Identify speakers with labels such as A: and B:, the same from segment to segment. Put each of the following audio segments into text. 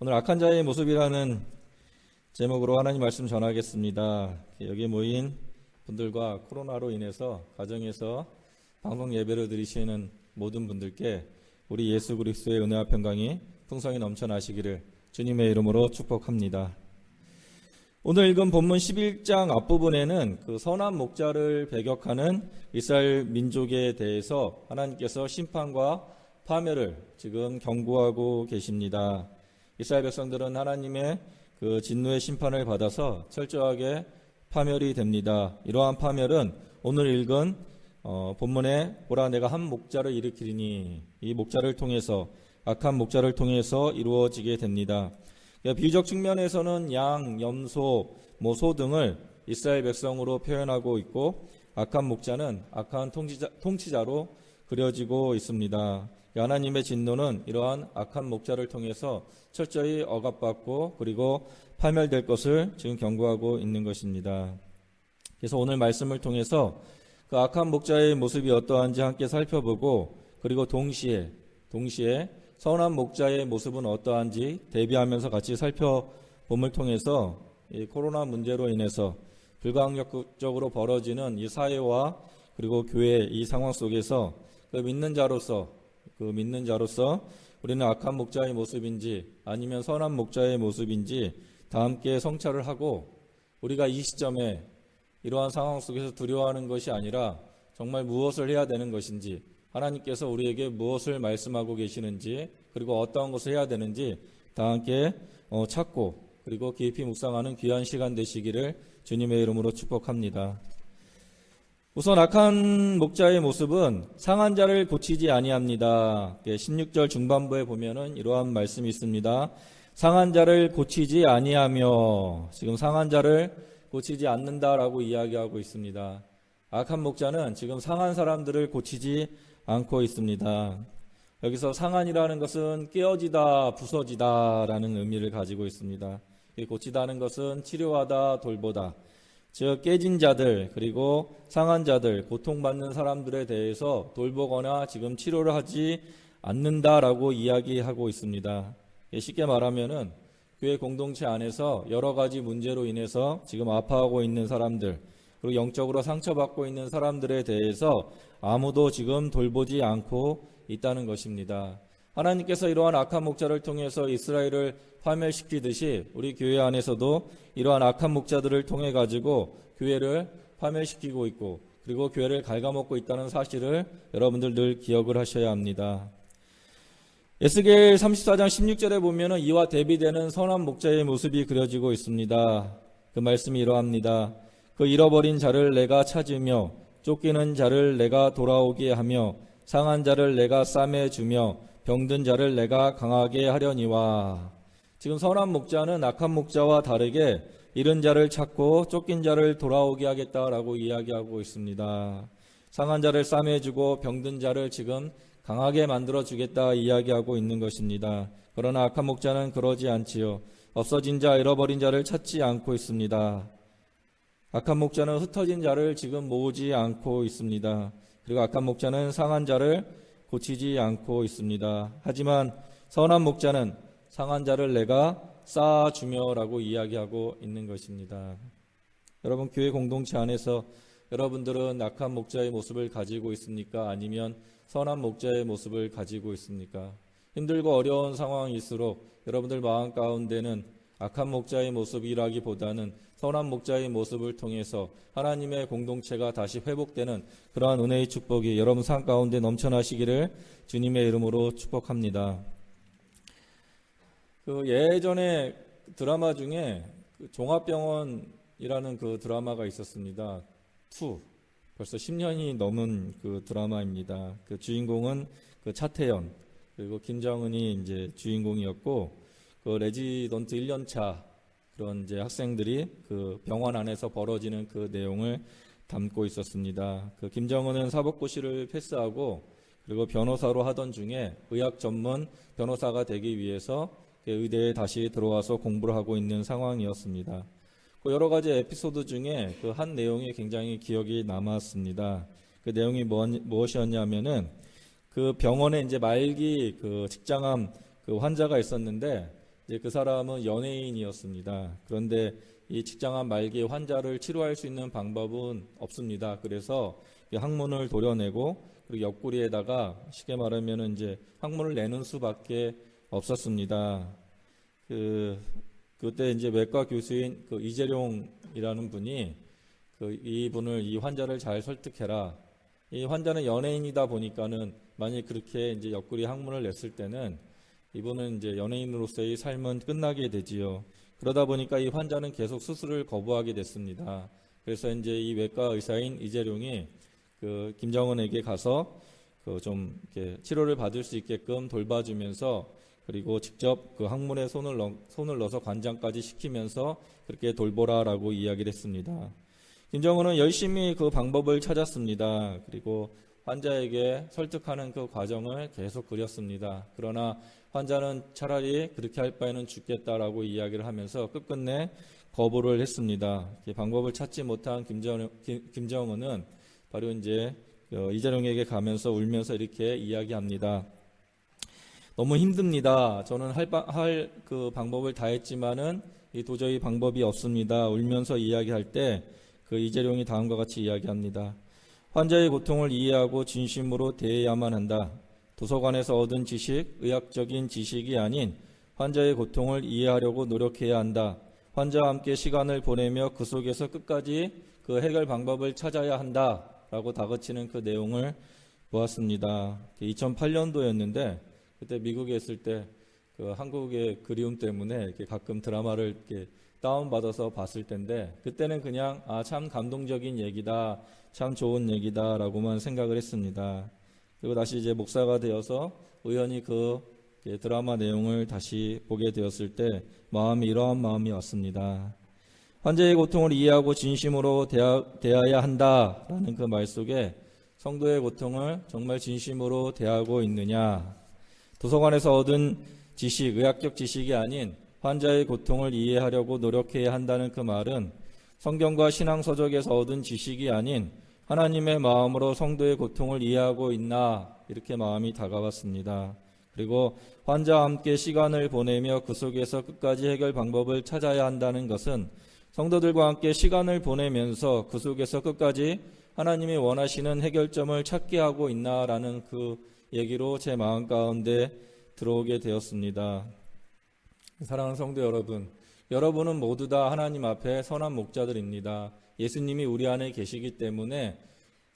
A: 오늘 악한 자의 모습이라는 제목으로 하나님 말씀 전하겠습니다. 여기 모인 분들과 코로나로 인해서 가정에서 방송 예배를 드리시는 모든 분들께 우리 예수 그리스도의 은혜와 평강이 풍성히 넘쳐나시기를 주님의 이름으로 축복합니다. 오늘 읽은 본문 11장 앞부분에는 그 선한 목자를 배격하는 이스라엘 민족에 대해서 하나님께서 심판과 파멸을 지금 경고하고 계십니다. 이스라엘 백성들은 하나님의 그 진노의 심판을 받아서 철저하게 파멸이 됩니다. 이러한 파멸은 오늘 읽은 본문에 보라 내가 한 목자를 일으키리니 이 목자를 통해서 악한 목자를 통해서 이루어지게 됩니다. 비유적 측면에서는 양, 염소, 소 등을 이스라엘 백성으로 표현하고 있고 악한 목자는 악한 통치자로 그려지고 있습니다. 하나님의 진노는 이러한 악한 목자를 통해서 철저히 억압받고 그리고 파멸될 것을 지금 경고하고 있는 것입니다. 그래서 오늘 말씀을 통해서 그 악한 목자의 모습이 어떠한지 함께 살펴보고 그리고 동시에 선한 목자의 모습은 어떠한지 대비하면서 같이 살펴봄을 통해서 이 코로나 문제로 인해서 불가항력적으로 벌어지는 이 사회와 그리고 교회 이 상황 속에서 그 믿는 자로서 우리는 악한 목자의 모습인지 아니면 선한 목자의 모습인지 다 함께 성찰을 하고 우리가 이 시점에 이러한 상황 속에서 두려워하는 것이 아니라 정말 무엇을 해야 되는 것인지 하나님께서 우리에게 무엇을 말씀하고 계시는지 그리고 어떠한 것을 해야 되는지 다 함께 찾고 그리고 깊이 묵상하는 귀한 시간 되시기를 주님의 이름으로 축복합니다. 우선 악한 목자의 모습은 상한 자를 고치지 아니합니다. 16절 중반부에 보면은 이러한 말씀이 있습니다. 상한 자를 고치지 아니하며 지금 상한 자를 고치지 않는다라고 이야기하고 있습니다. 악한 목자는 지금 상한 사람들을 고치지 않고 있습니다. 여기서 상한이라는 것은 깨어지다, 부서지다라는 의미를 가지고 있습니다. 고치다는 것은 치료하다, 돌보다. 즉 깨진 자들 그리고 상한 자들 고통받는 사람들에 대해서 돌보거나 지금 치료를 하지 않는다라고 이야기하고 있습니다. 쉽게 말하면은 교회 공동체 안에서 여러 가지 문제로 인해서 지금 아파하고 있는 사람들 그리고 영적으로 상처받고 있는 사람들에 대해서 아무도 지금 돌보지 않고 있다는 것입니다. 하나님께서 이러한 악한 목자를 통해서 이스라엘을 파멸시키듯이 우리 교회 안에서도 이러한 악한 목자들을 통해 가지고 교회를 파멸시키고 있고 그리고 교회를 갉아먹고 있다는 사실을 여러분들 늘 기억을 하셔야 합니다. 에스겔 34장 16절에 보면은 이와 대비되는 선한 목자의 모습이 그려지고 있습니다. 그 말씀이 이러합니다. 그 잃어버린 자를 내가 찾으며 쫓기는 자를 내가 돌아오게 하며 상한 자를 내가 싸매 주며 병든 자를 내가 강하게 하려니와. 지금 선한 목자는 악한 목자와 다르게 잃은 자를 찾고 쫓긴 자를 돌아오게 하겠다라고 이야기하고 있습니다. 상한 자를 싸매주고 병든 자를 지금 강하게 만들어 주겠다 이야기하고 있는 것입니다. 그러나 악한 목자는 그러지 않지요. 없어진 자, 잃어버린 자를 찾지 않고 있습니다. 악한 목자는 흩어진 자를 지금 모으지 않고 있습니다. 그리고 악한 목자는 상한 자를 고치지 않고 있습니다. 하지만 선한 목자는 상한 자를 내가 쌓아주며라고 이야기하고 있는 것입니다. 여러분 교회 공동체 안에서 여러분들은 악한 목자의 모습을 가지고 있습니까? 아니면 선한 목자의 모습을 가지고 있습니까? 힘들고 어려운 상황일수록 여러분들 마음 가운데는 악한 목자의 모습이라기보다는 선한 목자의 모습을 통해서 하나님의 공동체가 다시 회복되는 그러한 은혜의 축복이 여러분 삶 가운데 넘쳐나시기를 주님의 이름으로 축복합니다. 그 예전에 드라마 중에 그 종합병원이라는 그 드라마가 있었습니다. 2. 벌써 10년이 넘은 그 드라마입니다. 그 주인공은 그 차태현 그리고 김정은이 이제 주인공이었고 그 레지던트 1년차 그런 이제 학생들이 그 병원 안에서 벌어지는 그 내용을 담고 있었습니다. 그 김정은은 사법고시를 패스하고 그리고 변호사로 하던 중에 의학 전문 변호사가 되기 위해서 의대에 다시 들어와서 공부를 하고 있는 상황이었습니다. 그 여러 가지 에피소드 중에 그 한 내용이 굉장히 기억이 남았습니다. 그 내용이 무엇이었냐면은 그 병원에 이제 말기 그 직장암 그 환자가 있었는데 이제 그 사람은 연예인이었습니다. 그런데 이 직장암 말기 환자를 치료할 수 있는 방법은 없습니다. 그래서 항문을 도려내고 그리고 옆구리에다가 쉽게 말하면 이제 항문을 내는 수밖에 없었습니다. 그때 이제 외과 교수인 이재룡이라는 분이 이분을 이 환자를 잘 설득해라. 이 환자는 연예인이다 보니까는 만약 그렇게 이제 옆구리 항문을 냈을 때는 이분은 이제 연예인으로서의 삶은 끝나게 되지요. 그러다 보니까 이 환자는 계속 수술을 거부하게 됐습니다. 그래서 이제 이 외과 의사인 이재룡이 김정은에게 가서 좀 이렇게 치료를 받을 수 있게끔 돌봐주면서 그리고 직접 그 항문에 손을 넣어서 관장까지 시키면서 그렇게 돌보라라고 이야기를 했습니다. 김정은은 열심히 그 방법을 찾았습니다. 그리고 환자에게 설득하는 그 과정을 계속 그렸습니다. 그러나 환자는 차라리 그렇게 할 바에는 죽겠다라고 이야기를 하면서 끝끝내 거부를 했습니다. 방법을 찾지 못한 김정은은 바로 이제 이재룡에게 가면서 울면서 이렇게 이야기합니다. 너무 힘듭니다. 저는 할 그 방법을 다 했지만은 도저히 방법이 없습니다. 울면서 이야기할 때 이재룡이 다음과 같이 이야기합니다. 환자의 고통을 이해하고 진심으로 대해야만 한다. 도서관에서 얻은 지식, 의학적인 지식이 아닌 환자의 고통을 이해하려고 노력해야 한다. 환자와 함께 시간을 보내며 그 속에서 끝까지 그 해결 방법을 찾아야 한다. 라고 다그치는 그 내용을 보았습니다. 2008년도였는데 그때 미국에 있을 때 한국의 그리움 때문에 이렇게 가끔 드라마를 이렇게 다운받아서 봤을 텐데 그때는 그냥 참 감동적인 얘기다, 참 좋은 얘기다라고만 생각을 했습니다. 그리고 다시 이제 목사가 되어서 우연히 그 드라마 내용을 다시 보게 되었을 때 이러한 마음이 왔습니다. 환자의 고통을 이해하고 진심으로 대해야 한다라는 그 말 속에 성도의 고통을 정말 진심으로 대하고 있느냐, 도서관에서 얻은 지식, 의학적 지식이 아닌 환자의 고통을 이해하려고 노력해야 한다는 그 말은 성경과 신앙서적에서 얻은 지식이 아닌 하나님의 마음으로 성도의 고통을 이해하고 있나, 이렇게 마음이 다가왔습니다. 그리고 환자와 함께 시간을 보내며 그 속에서 끝까지 해결 방법을 찾아야 한다는 것은 성도들과 함께 시간을 보내면서 그 속에서 끝까지 하나님이 원하시는 해결점을 찾게 하고 있나라는 그 얘기로 제 마음 가운데 들어오게 되었습니다. 사랑하는 성도 여러분, 여러분은 모두 다 하나님 앞에 선한 목자들입니다. 예수님이 우리 안에 계시기 때문에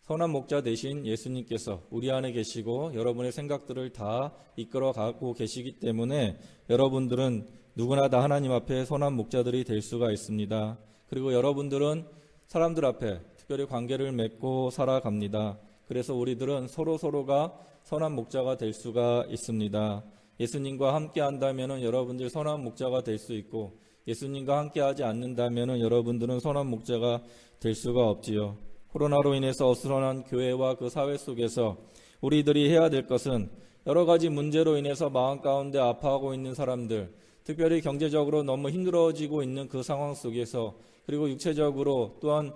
A: 선한 목자 되신 예수님께서 우리 안에 계시고 여러분의 생각들을 다 이끌어 가고 계시기 때문에 여러분들은 누구나 다 하나님 앞에 선한 목자들이 될 수가 있습니다. 그리고 여러분들은 사람들 앞에 특별히 관계를 맺고 살아갑니다. 그래서 우리들은 서로가 선한 목자가 될 수가 있습니다. 예수님과 함께 한다면 여러분들 선한 목자가 될 수 있고 예수님과 함께 하지 않는다면 여러분들은 선한 목자가 될 수가 없지요. 코로나로 인해서 어수선한 교회와 그 사회 속에서 우리들이 해야 될 것은 여러 가지 문제로 인해서 마음 가운데 아파하고 있는 사람들, 특별히 경제적으로 너무 힘들어지고 있는 그 상황 속에서, 그리고 육체적으로 또한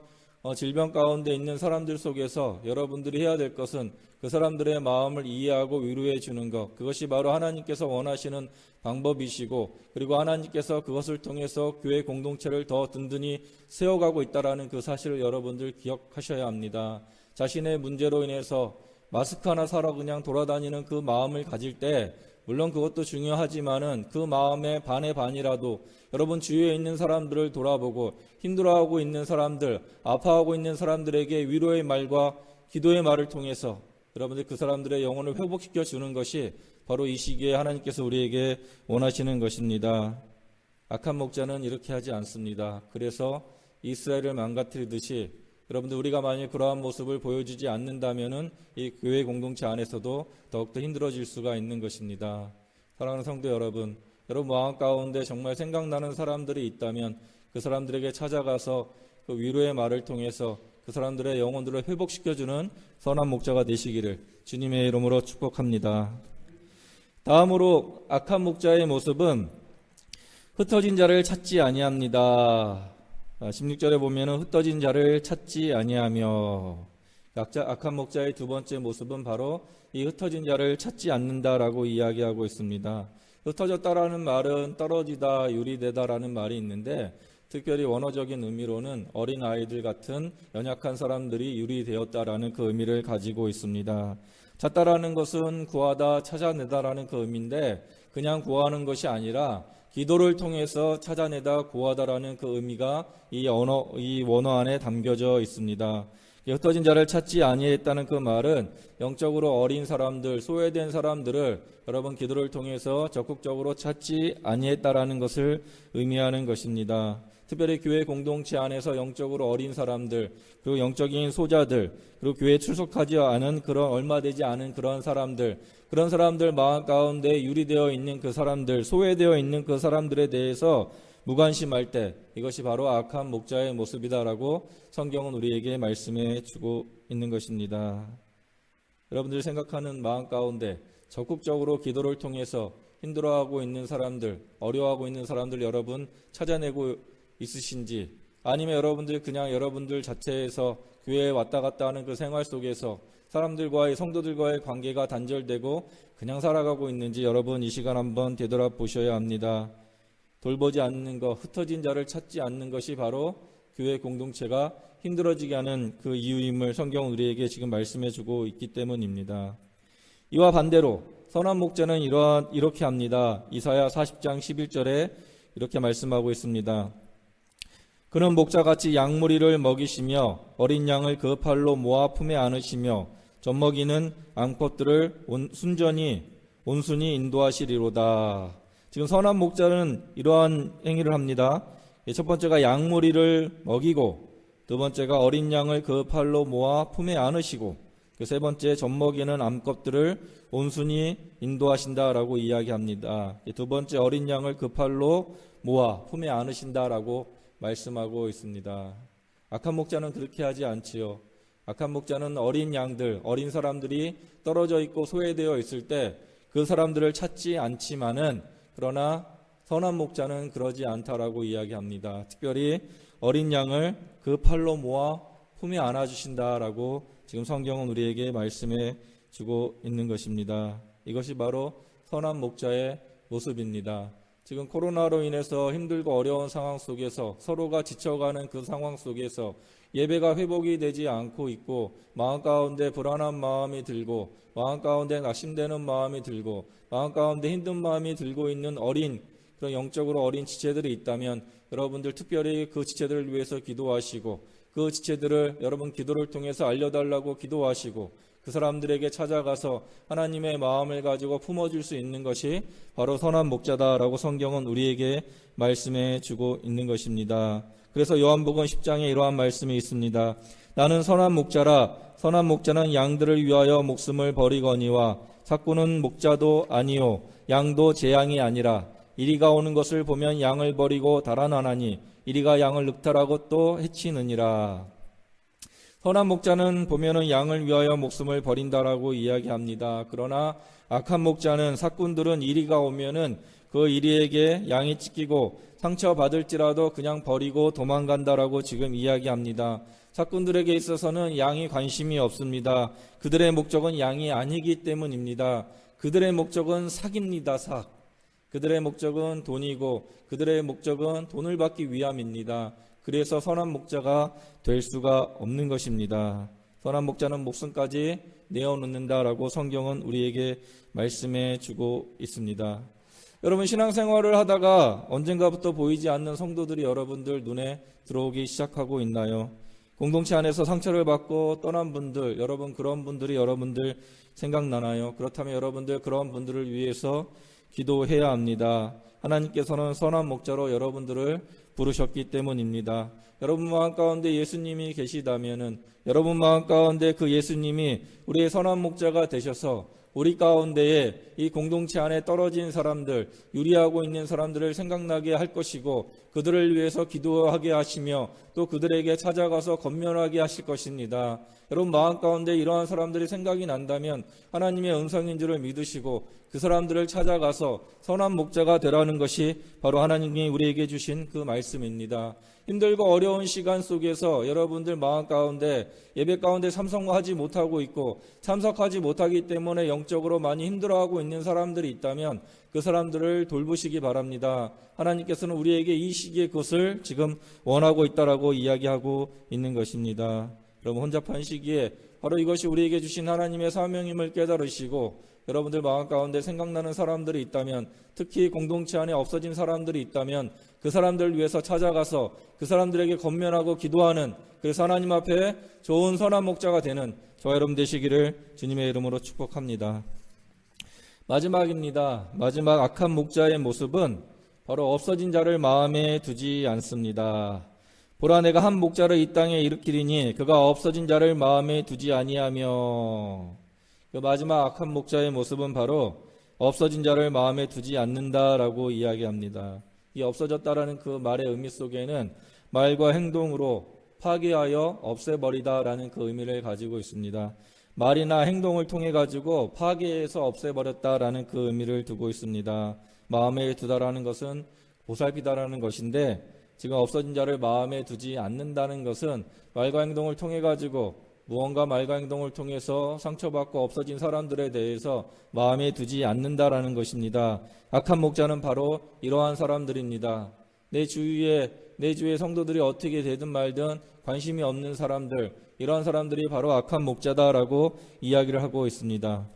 A: 질병 가운데 있는 사람들 속에서 여러분들이 해야 될 것은 그 사람들의 마음을 이해하고 위로해 주는 것, 그것이 바로 하나님께서 원하시는 방법이시고, 그리고 하나님께서 그것을 통해서 교회 공동체를 더 든든히 세워가고 있다는 그 사실을 여러분들 기억하셔야 합니다. 자신의 문제로 인해서 마스크 하나 사러 그냥 돌아다니는 그 마음을 가질 때, 물론 그것도 중요하지만은 그 마음의 반의 반이라도 여러분 주위에 있는 사람들을 돌아보고 힘들어하고 있는 사람들, 아파하고 있는 사람들에게 위로의 말과 기도의 말을 통해서 여러분들 그 사람들의 영혼을 회복시켜 주는 것이 바로 이 시기에 하나님께서 우리에게 원하시는 것입니다. 악한 목자는 이렇게 하지 않습니다. 그래서 이스라엘을 망가뜨리듯이 여러분들 우리가 만약 그러한 모습을 보여주지 않는다면은 이 교회 공동체 안에서도 더욱더 힘들어질 수가 있는 것입니다. 사랑하는 성도 여러분, 여러분 마음 가운데 정말 생각나는 사람들이 있다면 그 사람들에게 찾아가서 그 위로의 말을 통해서 그 사람들의 영혼들을 회복시켜주는 선한 목자가 되시기를 주님의 이름으로 축복합니다. 다음으로 악한 목자의 모습은 흩어진 자를 찾지 아니합니다. 16절에 보면은 흩어진 자를 찾지 아니하며, 악한 목자의 두 번째 모습은 바로 이 흩어진 자를 찾지 않는다라고 이야기하고 있습니다. 흩어졌다라는 말은 떨어지다, 유리되다라는 말이 있는데 특별히 원어적인 의미로는 어린 아이들 같은 연약한 사람들이 유리되었다라는 그 의미를 가지고 있습니다. 찾다라는 것은 구하다, 찾아내다라는 그 의미인데 그냥 구하는 것이 아니라 기도를 통해서 찾아내다, 구하다라는 그 의미가 이 원어 안에 담겨져 있습니다. 흩어진 자를 찾지 아니했다는 그 말은 영적으로 어린 사람들, 소외된 사람들을 여러분 기도를 통해서 적극적으로 찾지 아니했다라는 것을 의미하는 것입니다. 특별히 교회 공동체 안에서 영적으로 어린 사람들, 그리고 영적인 소자들, 그리고 교회에 출석하지 않은 그런 얼마 되지 않은 그런 사람들 마음 가운데 유리되어 있는 그 사람들, 소외되어 있는 그 사람들에 대해서 무관심할 때 이것이 바로 악한 목자의 모습이다라고 성경은 우리에게 말씀해 주고 있는 것입니다. 여러분들이 생각하는 마음 가운데 적극적으로 기도를 통해서 힘들어하고 있는 사람들, 어려워하고 있는 사람들 여러분 찾아내고 있으신지, 아니면 여러분들이 그냥 여러분들 자체에서 교회에 왔다 갔다 하는 그 생활 속에서 성도들과의 관계가 단절되고 그냥 살아가고 있는지 여러분 이 시간 한번 되돌아보셔야 합니다. 돌보지 않는 것, 흩어진 자를 찾지 않는 것이 바로 교회 공동체가 힘들어지게 하는 그 이유임을 성경은 우리에게 지금 말씀해 주고 있기 때문입니다. 이와 반대로 선한 목자는 이렇게 합니다. 이사야 40장 11절에 이렇게 말씀하고 있습니다. 그는 목자같이 양무리를 먹이시며 어린 양을 그 팔로 모아 품에 안으시며 젖먹이는 암컷들을 온순히 인도하시리로다. 지금 선한 목자는 이러한 행위를 합니다. 첫 번째가 양무리를 먹이고, 두 번째가 어린 양을 그 팔로 모아 품에 안으시고, 그 세 번째 젖먹이는 암컷들을 온순히 인도하신다라고 이야기합니다. 두 번째 어린 양을 그 팔로 모아 품에 안으신다라고 말씀하고 있습니다. 악한 목자는 그렇게 하지 않지요. 악한 목자는 어린 양들, 어린 사람들이 떨어져 있고 소외되어 있을 때 그 사람들을 찾지 않지만은, 그러나 선한 목자는 그러지 않다라고 이야기합니다. 특별히 어린 양을 그 팔로 모아 품에 안아주신다라고 지금 성경은 우리에게 말씀해 주고 있는 것입니다. 이것이 바로 선한 목자의 모습입니다. 지금 코로나로 인해서 힘들고 어려운 상황 속에서 서로가 지쳐가는 그 상황 속에서 예배가 회복이 되지 않고 있고 마음 가운데 불안한 마음이 들고 마음 가운데 낙심되는 마음이 들고 마음 가운데 힘든 마음이 들고 있는 그런 영적으로 어린 지체들이 있다면 여러분들 특별히 그 지체들을 위해서 기도하시고 그 지체들을 여러분 기도를 통해서 알려달라고 기도하시고 그 사람들에게 찾아가서 하나님의 마음을 가지고 품어줄 수 있는 것이 바로 선한 목자다라고 성경은 우리에게 말씀해 주고 있는 것입니다. 그래서 요한복음 10장에 이러한 말씀이 있습니다. 나는 선한 목자라. 선한 목자는 양들을 위하여 목숨을 버리거니와 삭구는 목자도 아니요 양도 제 양이 아니라 이리가 오는 것을 보면 양을 버리고 달아나나니 이리가 양을 늑탈하고 또 해치느니라. 선한 목자는 보면은 양을 위하여 목숨을 버린다라고 이야기합니다. 그러나 악한 목자는 삭군들은 이리가 오면은 그 이리에게 양이 찢기고 상처받을지라도 그냥 버리고 도망간다라고 지금 이야기합니다. 삭군들에게 있어서는 양이 관심이 없습니다. 그들의 목적은 양이 아니기 때문입니다. 그들의 목적은 삭입니다. 삭. 그들의 목적은 돈이고 그들의 목적은 돈을 받기 위함입니다. 그래서 선한 목자가 될 수가 없는 것입니다. 선한 목자는 목숨까지 내어놓는다라고 성경은 우리에게 말씀해 주고 있습니다. 여러분 신앙생활을 하다가 언젠가부터 보이지 않는 성도들이 여러분들 눈에 들어오기 시작하고 있나요? 공동체 안에서 상처를 받고 떠난 분들, 여러분 그런 분들이 여러분들 생각나나요? 그렇다면 여러분들 그런 분들을 위해서 기도해야 합니다. 하나님께서는 선한 목자로 여러분들을 부르셨기 때문입니다. 여러분 마음 가운데 예수님이 계시다면은 여러분 마음 가운데 그 예수님이 우리의 선한 목자가 되셔서 우리 가운데에 이 공동체 안에 떨어진 사람들, 유리하고 있는 사람들을 생각나게 할 것이고 그들을 위해서 기도하게 하시며 또 그들에게 찾아가서 권면하게 하실 것입니다. 여러분 마음 가운데 이러한 사람들이 생각이 난다면 하나님의 음성인 줄을 믿으시고 그 사람들을 찾아가서 선한 목자가 되라는 것이 바로 하나님이 우리에게 주신 그 말씀입니다. 힘들고 어려운 시간 속에서 여러분들 마음 가운데 예배 가운데 참석하지 못하고 있고 참석하지 못하기 때문에 영적으로 많이 힘들어하고 있는 사람들이 있다면 그 사람들을 돌보시기 바랍니다. 하나님께서는 우리에게 이 시기에 그것을 지금 원하고 있다라고 이야기하고 있는 것입니다. 여러분, 혼잡한 시기에 바로 이것이 우리에게 주신 하나님의 사명임을 깨달으시고 여러분들 마음 가운데 생각나는 사람들이 있다면, 특히 공동체 안에 없어진 사람들이 있다면 그 사람들을 위해서 찾아가서 그 사람들에게 권면하고 기도하는, 그래서 하나님 앞에 좋은 선한 목자가 되는 저와 여러분 되시기를 주님의 이름으로 축복합니다. 마지막입니다. 마지막 악한 목자의 모습은 바로 없어진 자를 마음에 두지 않습니다. 보라, 내가 한 목자를 이 땅에 일으키리니 그가 없어진 자를 마음에 두지 아니하며. 그 마지막 악한 목자의 모습은 바로 없어진 자를 마음에 두지 않는다라고 이야기합니다. 이 없어졌다라는 그 말의 의미 속에는 말과 행동으로 파괴하여 없애버리다라는 그 의미를 가지고 있습니다. 말이나 행동을 통해 가지고 파괴해서 없애버렸다라는 그 의미를 두고 있습니다. 마음에 두다라는 것은 보살피다라는 것인데, 지금 없어진 자를 마음에 두지 않는다는 것은 말과 행동을 통해 가지고 무언가 말과 행동을 통해서 상처받고 없어진 사람들에 대해서 마음에 두지 않는다라는 것입니다. 악한 목자는 바로 이러한 사람들입니다. 내 주위의 성도들이 어떻게 되든 말든 관심이 없는 사람들, 이러한 사람들이 바로 악한 목자다라고 이야기를 하고 있습니다.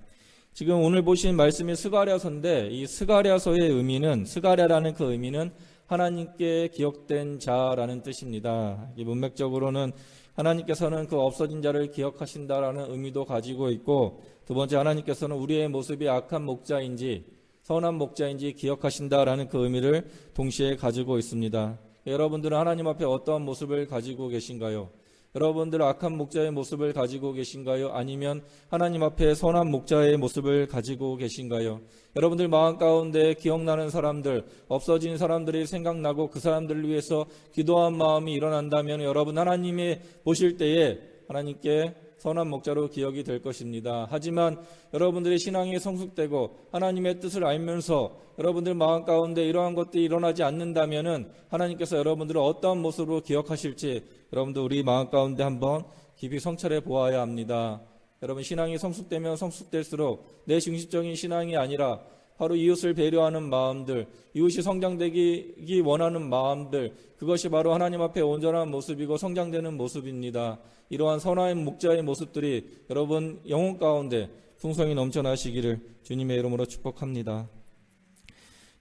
A: 지금 오늘 보신 말씀이 스가랴서인데, 이 스가랴서의 의미는, 스가랴라는 그 의미는 하나님께 기억된 자라는 뜻입니다. 이 문맥적으로는 하나님께서는 그 없어진 자를 기억하신다라는 의미도 가지고 있고, 두 번째, 하나님께서는 우리의 모습이 악한 목자인지 선한 목자인지 기억하신다라는 그 의미를 동시에 가지고 있습니다. 여러분들은 하나님 앞에 어떠한 모습을 가지고 계신가요? 여러분들은 악한 목자의 모습을 가지고 계신가요? 아니면 하나님 앞에 선한 목자의 모습을 가지고 계신가요? 여러분들 마음 가운데 기억나는 사람들, 없어진 사람들이 생각나고 그 사람들을 위해서 기도한 마음이 일어난다면 여러분 하나님이 보실 때에 하나님께 선한 목자로 기억이 될 것입니다. 하지만 여러분들의 신앙이 성숙되고 하나님의 뜻을 알면서 여러분들 마음 가운데 이러한 것들이 일어나지 않는다면 하나님께서 여러분들을 어떠한 모습으로 기억하실지 여러분들 우리 마음 가운데 한번 깊이 성찰해 보아야 합니다. 여러분, 신앙이 성숙되면 성숙될수록 내 중심적인 신앙이 아니라 바로 이웃을 배려하는 마음들, 이웃이 성장되기 원하는 마음들, 그것이 바로 하나님 앞에 온전한 모습이고 성장되는 모습입니다. 이러한 선한 목자의 모습들이 여러분 영혼 가운데 풍성히 넘쳐나시기를 주님의 이름으로 축복합니다.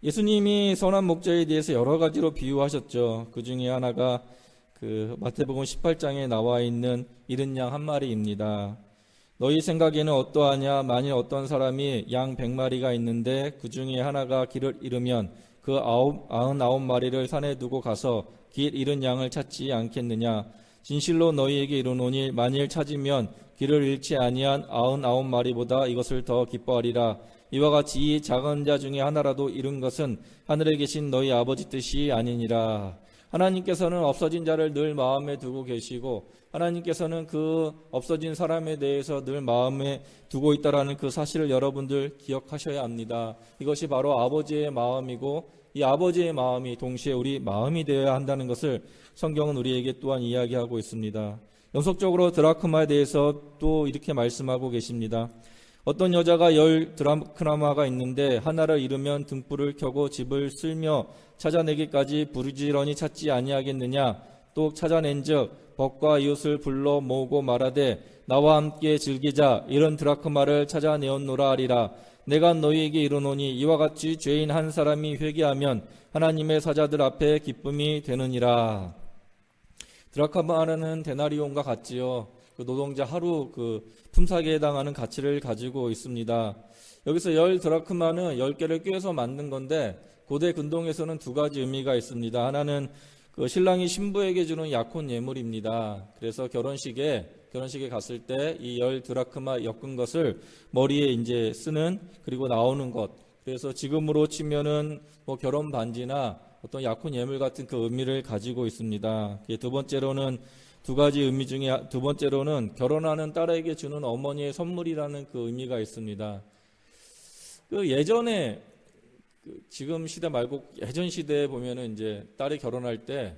A: 예수님이 선한 목자에 대해서 여러 가지로 비유하셨죠. 그 중에 하나가 그 마태복음 18장에 나와 있는 잃은 양 한 마리입니다. 너희 생각에는 어떠하냐? 만일 어떤 사람이 양 100마리가 있는데 그 중에 하나가 길을 잃으면 그 99마리를 산에 두고 가서 길 잃은 양을 찾지 않겠느냐? 진실로 너희에게 이르노니 만일 찾으면 길을 잃지 아니한 99마리보다 이것을 더 기뻐하리라. 이와 같이 이 작은 자 중에 하나라도 잃은 것은 하늘에 계신 너희 아버지 뜻이 아니니라. 하나님께서는 없어진 자를 늘 마음에 두고 계시고 하나님께서는 그 없어진 사람에 대해서 늘 마음에 두고 있다라는 그 사실을 여러분들 기억하셔야 합니다. 이것이 바로 아버지의 마음이고 이 아버지의 마음이 동시에 우리 마음이 되어야 한다는 것을 성경은 우리에게 또한 이야기하고 있습니다. 연속적으로 드라크마에 대해서 또 이렇게 말씀하고 계십니다. 어떤 여자가 10 드라크마가 있는데 하나를 잃으면 등불을 켜고 집을 쓸며 찾아내기까지 부지런히 찾지 아니하겠느냐? 또 찾아낸즉 벗과 이웃을 불러 모으고 말하되 나와 함께 즐기자. 이런 드라크마를 찾아내었노라 하리라. 내가 너희에게 이르노니 이와 같이 죄인 한 사람이 회개하면 하나님의 사자들 앞에 기쁨이 되느니라. 드라크마는 데나리온과 같지요. 그 노동자 하루 그 품삯에 해당하는 가치를 가지고 있습니다. 여기서 10 드라크마는 10개를 꿰서 만든 건데 고대 근동에서는 두 가지 의미가 있습니다. 하나는 그 신랑이 신부에게 주는 약혼 예물입니다. 그래서 결혼식에 갔을 때 이 10 드라크마 엮은 것을 머리에 이제 쓰는, 그리고 나오는 것. 그래서 지금으로 치면은 뭐 결혼 반지나 어떤 약혼 예물 같은 그 의미를 가지고 있습니다. 두 번째로는 두 가지 의미 중에 두 번째로는 결혼하는 딸에게 주는 어머니의 선물이라는 그 의미가 있습니다. 그 예전에 지금 시대 말고 예전 시대에 보면은 이제 딸이 결혼할 때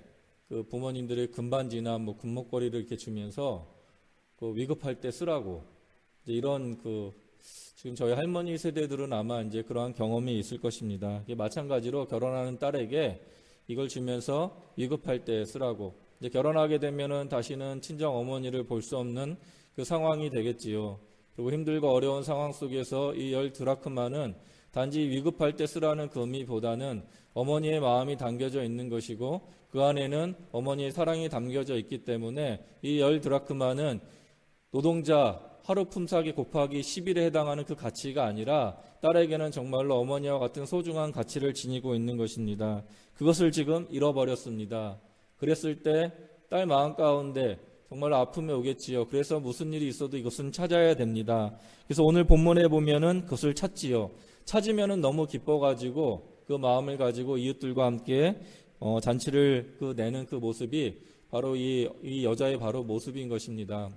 A: 그 부모님들이 금반지나 뭐 금목걸이를 이렇게 주면서 그 위급할 때 쓰라고 이제 이런 지금 저희 할머니 세대들은 아마 이제 그러한 경험이 있을 것입니다. 마찬가지로 결혼하는 딸에게 이걸 주면서 위급할 때 쓰라고. 이제 결혼하게 되면은 다시는 친정 어머니를 볼 수 없는 그 상황이 되겠지요. 그리고 힘들고 어려운 상황 속에서 이 10드라크마는 단지 위급할 때 쓰라는 그 의미보다는 어머니의 마음이 담겨져 있는 것이고 그 안에는 어머니의 사랑이 담겨져 있기 때문에 이 10드라크마는 노동자 하루 품삯이 곱하기 10일에 해당하는 그 가치가 아니라 딸에게는 정말로 어머니와 같은 소중한 가치를 지니고 있는 것입니다. 그것을 지금 잃어버렸습니다. 그랬을 때 딸 마음 가운데 정말 아픔이 오겠지요. 그래서 무슨 일이 있어도 이것은 찾아야 됩니다. 그래서 오늘 본문에 보면은 그것을 찾지요. 찾으면은 너무 기뻐가지고 그 마음을 가지고 이웃들과 함께 잔치를 내는 그 모습이 바로 이 여자의 바로 모습인 것입니다.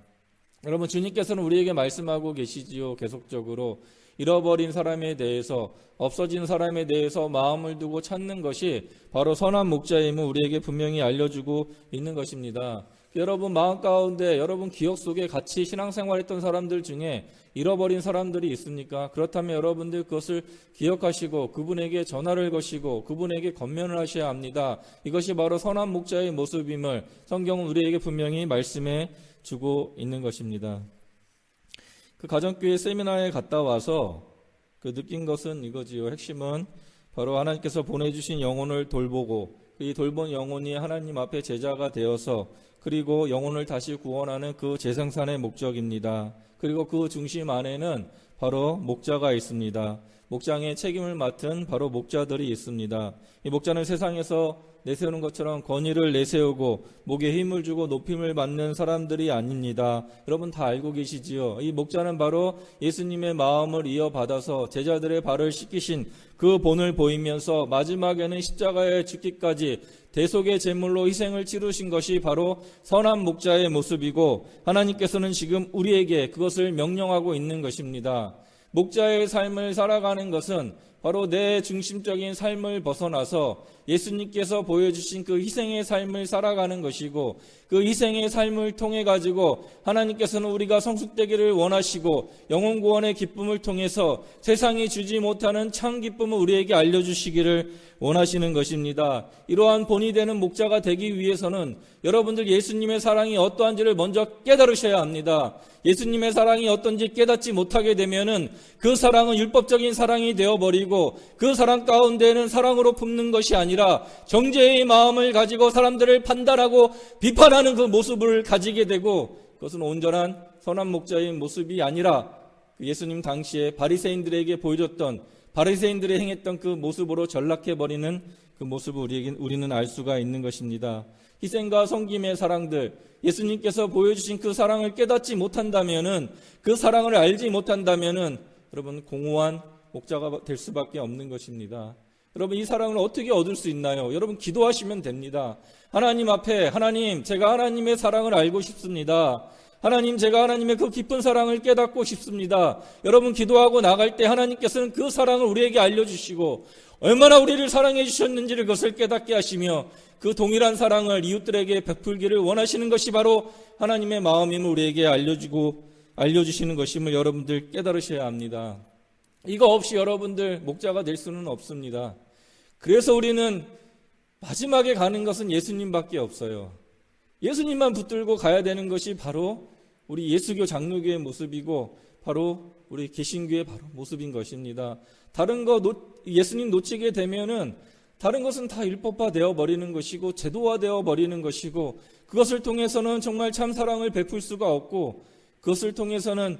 A: 여러분, 주님께서는 우리에게 말씀하고 계시지요. 계속적으로 잃어버린 사람에 대해서, 없어진 사람에 대해서 마음을 두고 찾는 것이 바로 선한 목자임을 우리에게 분명히 알려주고 있는 것입니다. 여러분 마음 가운데, 여러분 기억 속에 같이 신앙생활했던 사람들 중에 잃어버린 사람들이 있습니까? 그렇다면 여러분들 그것을 기억하시고 그분에게 전화를 거시고 그분에게 권면을 하셔야 합니다. 이것이 바로 선한 목자의 모습임을 성경은 우리에게 분명히 말씀해 주고 있는 것입니다. 그 가정교회 세미나에 갔다 와서 느낀 것은 이거지요. 핵심은 바로 하나님께서 보내주신 영혼을 돌보고 이 돌본 영혼이 하나님 앞에 제자가 되어서 그리고 영혼을 다시 구원하는 그 재생산의 목적입니다. 그리고 그 중심 안에는 바로 목자가 있습니다. 목장의 책임을 맡은 바로 목자들이 있습니다. 이 목자는 세상에서 내세우는 것처럼 권위를 내세우고 목에 힘을 주고 높임을 받는 사람들이 아닙니다. 여러분 다 알고 계시지요? 이 목자는 바로 예수님의 마음을 이어받아서 제자들의 발을 씻기신 그 본을 보이면서 마지막에는 십자가에 죽기까지 대속의 제물로 희생을 치르신 것이 바로 선한 목자의 모습이고 하나님께서는 지금 우리에게 그것을 명령하고 있는 것입니다. 목자의 삶을 살아가는 것은 바로 내 중심적인 삶을 벗어나서 예수님께서 보여주신 그 희생의 삶을 살아가는 것이고 그 희생의 삶을 통해 가지고 하나님께서는 우리가 성숙되기를 원하시고 영혼 구원의 기쁨을 통해서 세상이 주지 못하는 참 기쁨을 우리에게 알려주시기를 원하시는 것입니다. 이러한 본이 되는 목자가 되기 위해서는 여러분들 예수님의 사랑이 어떠한지를 먼저 깨달으셔야 합니다. 예수님의 사랑이 어떤지 깨닫지 못하게 되면은 그 사랑은 율법적인 사랑이 되어버리고 그 사랑 가운데는 사랑으로 품는 것이 아니라 정죄의 마음을 가지고 사람들을 판단하고 비판하는 그 모습을 가지게 되고 그것은 온전한 선한 목자의 모습이 아니라 예수님 당시에 바리새인들에게 보여줬던 바리새인들이 행했던 그 모습으로 전락해버리는 그 모습을 우리는 알 수가 있는 것입니다. 희생과 섬김의 사랑들, 예수님께서 보여주신 그 사랑을 깨닫지 못한다면은 그 사랑을 알지 못한다면은 여러분 공허한 목자가 될 수밖에 없는 것입니다. 여러분 이 사랑을 어떻게 얻을 수 있나요? 여러분 기도하시면 됩니다. 하나님 앞에 하나님 제가 하나님의 사랑을 알고 싶습니다. 하나님 제가 하나님의 그 깊은 사랑을 깨닫고 싶습니다. 여러분 기도하고 나갈 때 하나님께서는 그 사랑을 우리에게 알려주시고 얼마나 우리를 사랑해 주셨는지를 그것을 깨닫게 하시며 그 동일한 사랑을 이웃들에게 베풀기를 원하시는 것이 바로 하나님의 마음임을 우리에게 알려주시는 것임을 여러분들 깨달으셔야 합니다. 이거 없이 여러분들 목자가 될 수는 없습니다. 그래서 우리는 마지막에 가는 것은 예수님밖에 없어요. 예수님만 붙들고 가야 되는 것이 바로 우리 예수교 장로교의 모습이고 바로 우리 개신교의 바로 모습인 것입니다. 다른 거 예수님 놓치게 되면은 다른 것은 다 율법화 되어 버리는 것이고 제도화 되어 버리는 것이고 그것을 통해서는 정말 참 사랑을 베풀 수가 없고 그것을 통해서는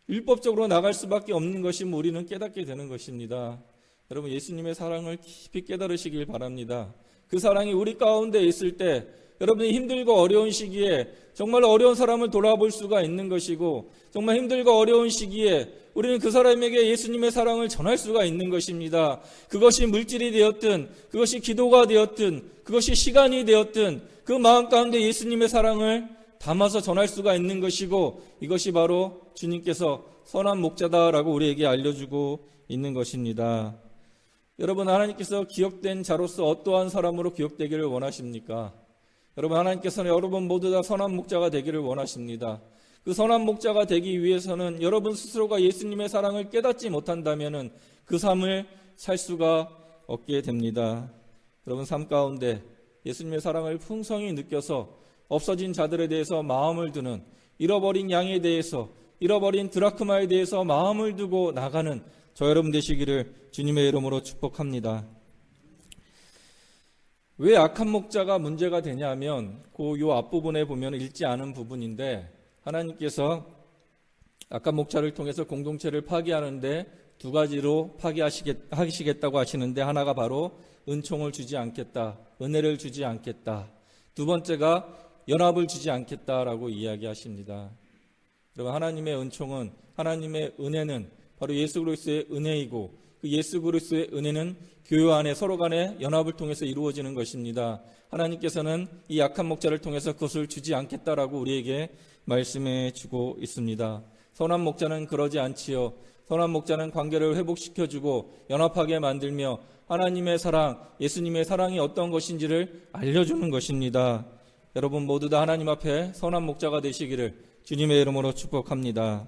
A: 율법적으로 나갈 수밖에 없는 것임을 우리는 깨닫게 되는 것입니다. 여러분 예수님의 사랑을 깊이 깨달으시길 바랍니다. 그 사랑이 우리 가운데 있을 때 여러분이 힘들고 어려운 시기에 정말 어려운 사람을 돌아볼 수가 있는 것이고 정말 힘들고 어려운 시기에 우리는 그 사람에게 예수님의 사랑을 전할 수가 있는 것입니다. 그것이 물질이 되었든 그것이 기도가 되었든 그것이 시간이 되었든 그 마음 가운데 예수님의 사랑을 담아서 전할 수가 있는 것이고 이것이 바로 주님께서 선한 목자다라고 우리에게 알려주고 있는 것입니다. 여러분, 하나님께서 기억된 자로서 어떠한 사람으로 기억되기를 원하십니까? 여러분, 하나님께서는 여러분 모두 다 선한 목자가 되기를 원하십니다. 그 선한 목자가 되기 위해서는 여러분 스스로가 예수님의 사랑을 깨닫지 못한다면 그 삶을 살 수가 없게 됩니다. 여러분, 삶 가운데 예수님의 사랑을 풍성히 느껴서 없어진 자들에 대해서 마음을 두는, 잃어버린 양에 대해서, 잃어버린 드라크마에 대해서 마음을 두고 나가는 저 여러분 되시기를 주님의 이름으로 축복합니다. 왜 악한 목자가 문제가 되냐면 요 앞부분에 보면 읽지 않은 부분인데, 하나님께서 악한 목자를 통해서 공동체를 파괴하는데 두 가지로 파괴하시겠다고 하시는데, 하나가 바로 은총을 주지 않겠다, 은혜를 주지 않겠다. 두 번째가 연합을 주지 않겠다라고 이야기하십니다. 여러분, 하나님의 은총은, 하나님의 은혜는 바로 예수 그리스도의 은혜이고, 그 예수 그리스도의 은혜는 교회 안에 서로 간의 연합을 통해서 이루어지는 것입니다. 하나님께서는 이 약한 목자를 통해서 그것을 주지 않겠다라고 우리에게 말씀해 주고 있습니다. 선한 목자는 그러지 않지요. 선한 목자는 관계를 회복시켜주고 연합하게 만들며 하나님의 사랑, 예수님의 사랑이 어떤 것인지를 알려주는 것입니다. 여러분 모두 다 하나님 앞에 선한 목자가 되시기를 주님의 이름으로 축복합니다.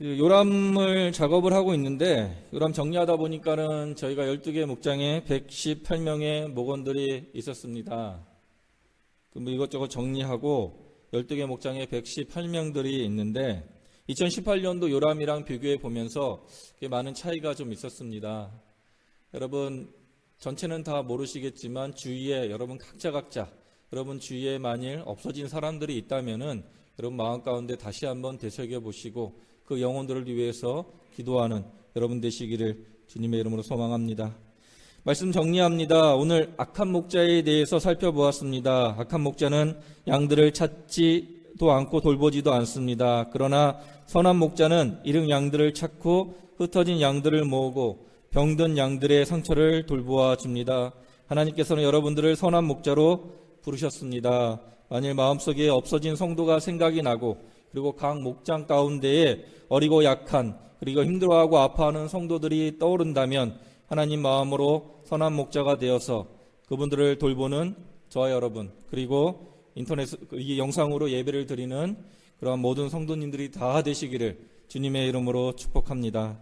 A: 요람을 작업을 하고 있는데, 요람 정리하다 보니까는 저희가 12개 목장에 118명의 목원들이 있었습니다. 이것저것 정리하고 12개 목장에 118명들이 있는데, 2018년도 요람이랑 비교해 보면서 많은 차이가 좀 있었습니다. 여러분 전체는 다 모르시겠지만 주위에 여러분 각자 여러분 주위에 만일 없어진 사람들이 있다면은 여러분 마음 가운데 다시 한번 되새겨 보시고 그 영혼들을 위해서 기도하는 여러분 되시기를 주님의 이름으로 소망합니다. 말씀 정리합니다. 오늘 악한 목자에 대해서 살펴보았습니다. 악한 목자는 양들을 찾지도 않고 돌보지도 않습니다. 그러나 선한 목자는 잃은 양들을 찾고 흩어진 양들을 모으고 병든 양들의 상처를 돌보아 줍니다. 하나님께서는 여러분들을 선한 목자로 부르셨습니다. 만일 마음속에 없어진 성도가 생각이 나고, 그리고 각 목장 가운데에 어리고 약한, 그리고 힘들어하고 아파하는 성도들이 떠오른다면 하나님 마음으로 선한 목자가 되어서 그분들을 돌보는 저와 여러분, 그리고 인터넷 이 영상으로 예배를 드리는 그러한 모든 성도님들이 다 되시기를 주님의 이름으로 축복합니다.